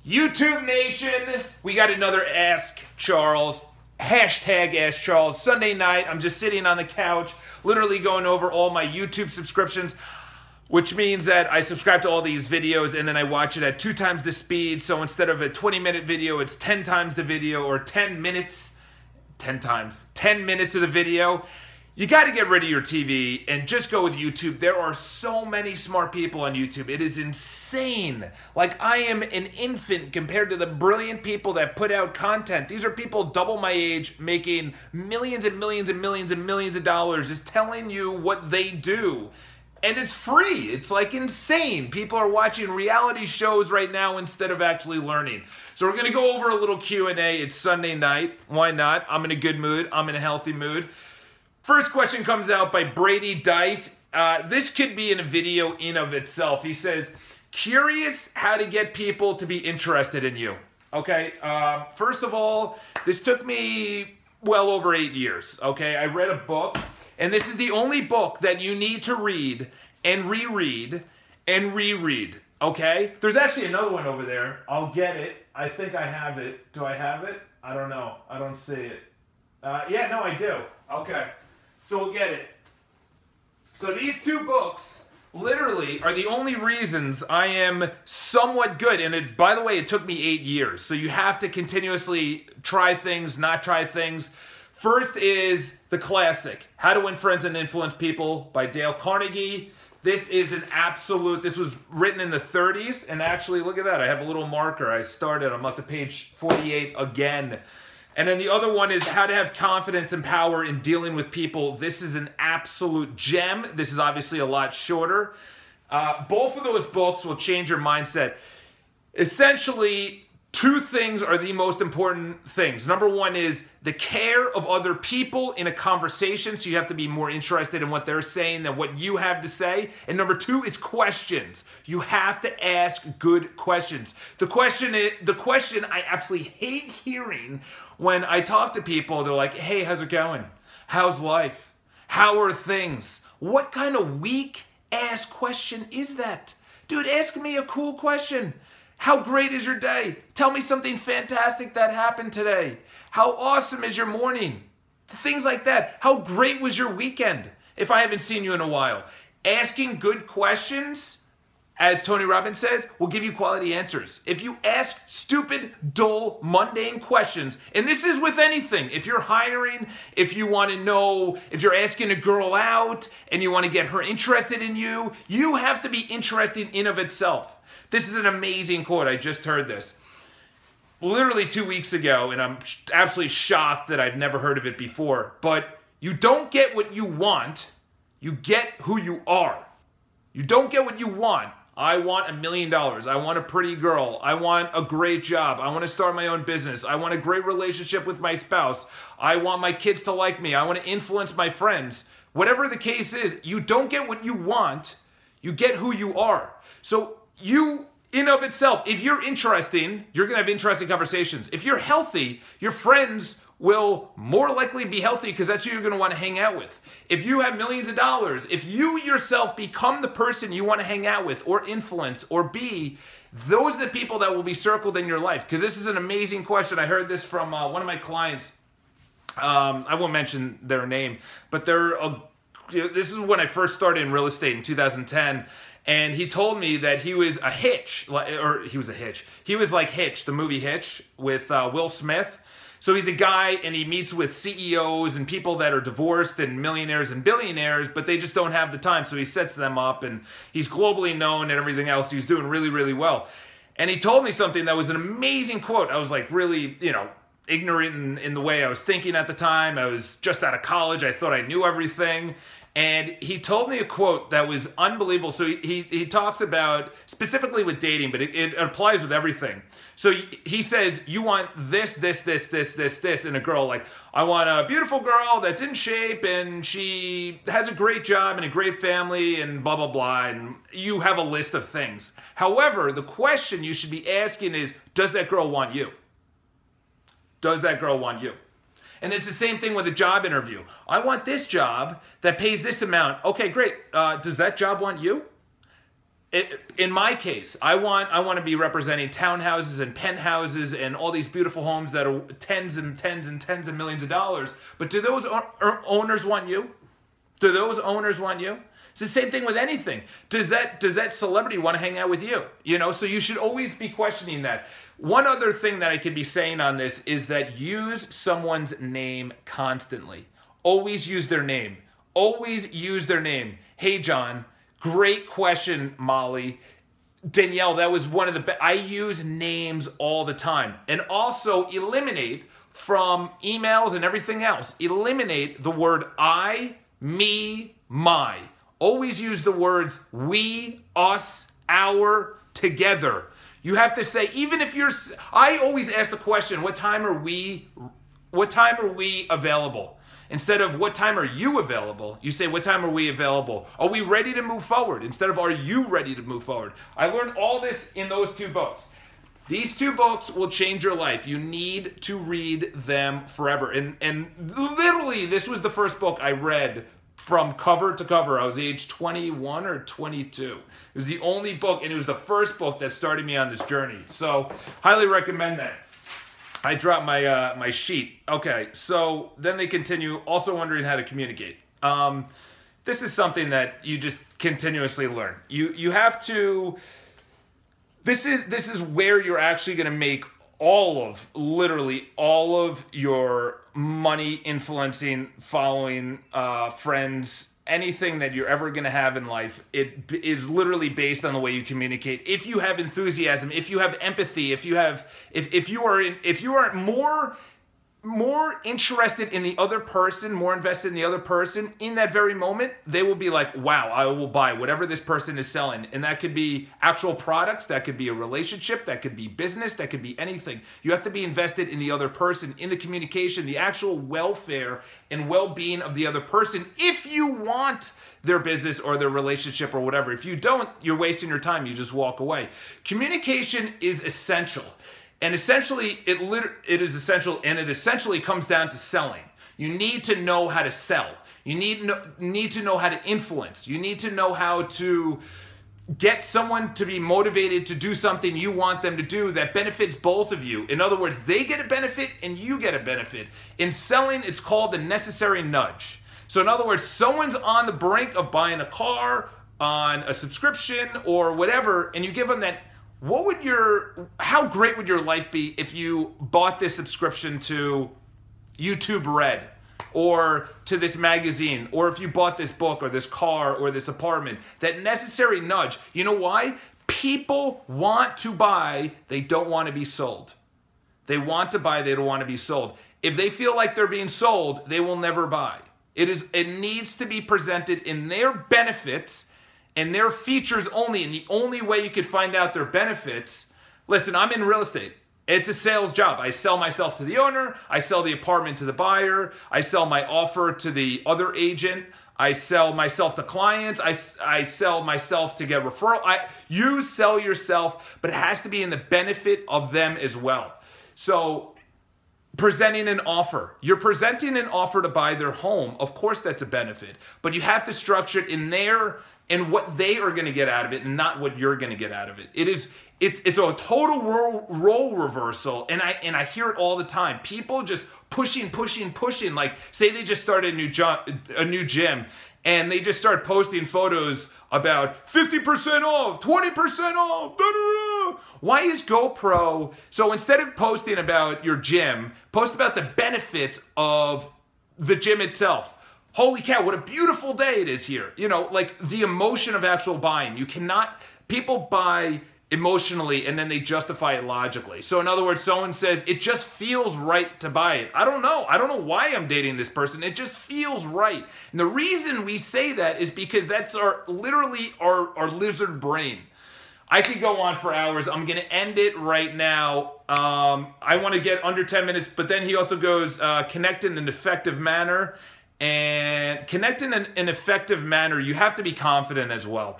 YouTube Nation, we got another Ask Charles. Hashtag Ask Charles. Sunday night, I'm just sitting on the couch, literally going over all my YouTube subscriptions, which means that I subscribe to all these videos and then I watch it at 2 times the speed. So instead of a 20-minute video, it's 10 times the video, or 10 minutes, 10 minutes of the video. You got to get rid of your TV and just go with YouTube. There are so many smart people on YouTube. It is insane. Like, I am an infant compared to the brilliant people that put out content. These are people double my age making millions and millions and millions and millions of dollars just telling you what they do. And it's free. It's like insane. People are watching reality shows right now instead of actually learning. So we're going to go over a little Q&A. It's Sunday night. Why not? I'm in a good mood. I'm in a healthy mood. First question comes out by Brady Dice. This could be in a video in of itself. He says, curious how to get people to be interested in you. Okay, first of all, this took me well over 8 years. Okay, I read a book, and this is the only book that you need to read and reread and reread. Okay, there's actually another one over there. I'll get it. I think I have it. Do I have it? I don't know. I don't see it. Yeah, no, I do. Okay. So we'll get it. So these 2 books literally are the only reasons I am somewhat good. And by the way, it took me 8 years. So you have to continuously try things, not try things. First is the classic, How to Win Friends and Influence People by Dale Carnegie. This is an absolute, this was written in the 30s. And actually, look at that. I have a little marker. I'm up to page 48 again. And then the other one is How to Have Confidence and Power in Dealing with People. This is an absolute gem. This is obviously a lot shorter. Both of those books will change your mindset. Essentially, 2 things are the most important things. Number 1 is the care of other people in a conversation. So you have to be more interested in what they're saying than what you have to say. And number 2 is questions. You have to ask good questions. The question I absolutely hate hearing when I talk to people. They're like, hey, how's it going? How's life? How are things? What kind of weak ass question is that? Dude, ask me a cool question. How great is your day? Tell me something fantastic that happened today. How awesome is your morning? Things like that. How great was your weekend? If I haven't seen you in a while. Asking good questions, as Tony Robbins says, will give you quality answers. If you ask stupid, dull, mundane questions, and this is with anything. If you're hiring, if you want to know, if you're asking a girl out and you want to get her interested in you, you have to be interesting in of itself. This is an amazing quote. I just heard this literally 2 weeks ago, and I'm absolutely shocked that I've never heard of it before. But you don't get what you want, you get who you are. You don't get what you want. I want $1 million. I want a pretty girl. I want a great job. I want to start my own business. I want a great relationship with my spouse. I want my kids to like me. I want to influence my friends. Whatever the case is, you don't get what you want, you get who you are. So you, in of itself, if you're interesting, you're going to have interesting conversations. If you're healthy, your friends will more likely be healthy because that's who you're going to want to hang out with. If you have millions of dollars, if you yourself become the person you want to hang out with or influence or be, those are the people that will be circled in your life. Because this is an amazing question. I heard this from one of my clients. I won't mention their name, but this is when I first started in real estate in 2010. And he told me that he was a Hitch, He was like Hitch, the movie Hitch with Will Smith. So he's a guy and he meets with CEOs and people that are divorced and millionaires and billionaires, but they just don't have the time. So he sets them up and he's globally known and everything else. He's doing really, really well. And he told me something that was an amazing quote. I was like really, ignorant in the way I was thinking at the time. I was just out of college. I thought I knew everything. And he told me a quote that was unbelievable. So he talks about, specifically with dating, but it applies with everything. So he says, you want this, in a girl. Like, I want a beautiful girl that's in shape and she has a great job and a great family and blah, blah, blah. And you have a list of things. However, the question you should be asking is, does that girl want you? Does that girl want you? And it's the same thing with a job interview. I want this job that pays this amount. Okay, great. Does that job want you? in my case, I want to be representing townhouses and penthouses and all these beautiful homes that are tens and tens and tens of millions of dollars. But do those owners want you? Do those owners want you? It's the same thing with anything. Does that celebrity want to hang out with you? You know, so you should always be questioning that. One other thing that I could be saying on this is that use someone's name constantly. Always use their name. Always use their name. Hey, John. Great question, Molly. Danielle, that was one of the best. I use names all the time. And also eliminate from emails and everything else. Eliminate the word I, me, my. Always use the words we, us, our, together. You have to say, even if you're, I always ask the question, what time are we available? Instead of what time are you available, you say, what time are we available? Are we ready to move forward? Instead of are you ready to move forward? I learned all this in those 2 books. These 2 books will change your life. You need to read them forever. And literally, this was the first book I read from cover to cover. I was age 21 or 22. It was the only book, and it was the first book that started me on this journey. So, highly recommend that. I dropped my my sheet. Okay, so then they continue, also wondering how to communicate. This is something that you just continuously learn. You have to. This is where you're actually going to make literally all of your money influencing, following, friends, anything that you're ever going to have in life. It is literally based on the way you communicate. If you have enthusiasm, if you have empathy, if you are more interested in the other person, more invested in the other person in that very moment, they will be like, wow, I will buy whatever this person is selling. And that could be actual products, that could be a relationship, that could be business, that could be anything. You have to be invested in the other person, in the communication, the actual welfare and well-being of the other person if you want their business or their relationship or whatever. If you don't, you're wasting your time. You just walk away. Communication is essential. And essentially, it is essential, and it essentially comes down to selling. You need to know how to sell. You need to know how to influence. You need to know how to get someone to be motivated to do something you want them to do that benefits both of you. In other words, they get a benefit and you get a benefit. In selling, it's called the necessary nudge. So in other words, someone's on the brink of buying a car, on a subscription, or whatever, and you give them that. How great would your life be if you bought this subscription to YouTube Red or to this magazine, or if you bought this book or this car or this apartment? That necessary nudge. You know why? People want to buy, they don't want to be sold. They want to buy, they don't want to be sold. If they feel like they're being sold, they will never buy. It needs to be presented in their benefits and their features only, and the only way you could find out their benefits. Listen, I'm in real estate. It's a sales job. I sell myself to the owner. I sell the apartment to the buyer. I sell my offer to the other agent. I sell myself to clients. I sell myself to get referral. You sell yourself, but it has to be in the benefit of them as well. So presenting an offer. You're presenting an offer to buy their home. Of course, that's a benefit, but you have to structure it in what they are going to get out of it and not what you're going to get out of it. It's a total role reversal, and I hear it all the time. People just pushing. Like, say they just started a new gym, and they just start posting photos about 50% off, 20% off, da-da-da. Why is GoPro? So instead of posting about your gym, post about the benefits of the gym itself. Holy cow, what a beautiful day it is here. You know, like the emotion of actual buying. People buy emotionally and then they justify it logically. So in other words, someone says, it just feels right to buy it. I don't know why I'm dating this person. It just feels right. And the reason we say that is because that's literally our lizard brain. I could go on for hours. I'm going to end it right now. I want to get under 10 minutes, but then he also goes, connect in an effective manner. And connect in an effective manner, you have to be confident as well.